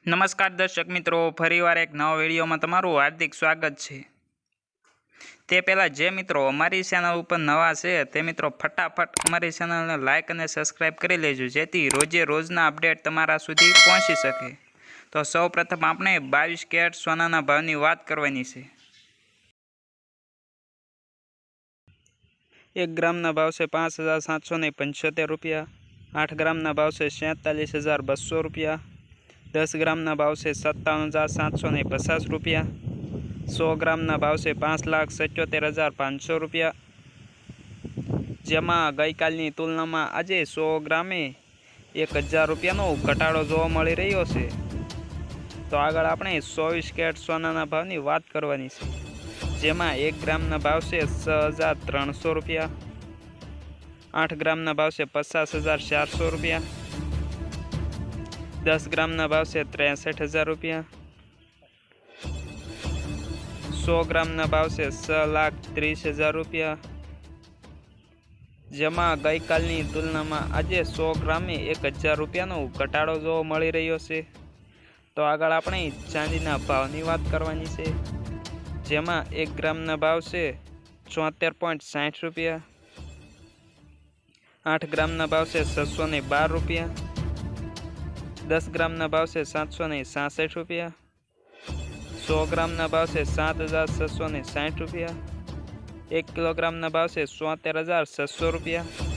નમસ્કાર દર્શક મિત્રો, ફરીવાર એક નવા વિડીયોમાં તમારું હાર્દિક સ્વાગત છે। તે પહેલાં જે મિત્રો અમારી ચેનલ ઉપર નવા છે તે મિત્રો ફટાફટ અમારી ચેનલને લાઇક અને સબસ્ક્રાઈબ કરી લેજો, જેથી રોજે રોજના અપડેટ તમારા સુધી પહોંચી શકે। તો સૌપ્રથમ આપણે 22 કેરેટ સોનાના ભાવની વાત કરવાની છે। 1 ગ્રામના ભાવ છે 5,775 રૂપિયા। 8 ગ્રામના ભાવ છે 47,200 રૂપિયા। 10 ગ્રામના ભાવ છે 57,750 રૂપિયા। 100 ગ્રામના ભાવ છે 5,77,500 રૂપિયા, જેમાં ગઈકાલની તુલનામાં આજે 100 ગ્રામે 1,000 રૂપિયાનો ઘટાડો જોવા મળી રહ્યો છે। તો આગળ આપણે 24 કેરેટ સોનાના ભાવની વાત કરવાની છે, જેમાં 1 ગ્રામના ભાવ છે 6,300 રૂપિયા। 8 ગ્રામના ભાવ છે 50,400 રૂપિયા। 10 ગ્રામના ભાવ છે 63,000 રૂપિયા। 100 ગ્રામના ભાવ છે 6,30,000 રૂપિયા, જેમાં ગઈકાલની તુલનામાં આજે 100 ગ્રામે 1,000 રૂપિયાનો ઘટાડો જોવા મળી રહ્યો છે। તો આગળ આપણે ચાંદીના ભાવની વાત કરવાની છે, જેમાં 1 ગ્રામના ભાવ છે 74.60 રૂપિયા। 8 ગ્રામના ભાવ છે 612 રૂપિયા। 10 ગ્રામના ભાવ છે 766 રૂપિયા। 100 ગ્રામના ભાવ છે 7,660 રૂપિયા। 1 કિલોગ્રામના ભાવ છે 73,600 રૂપિયા।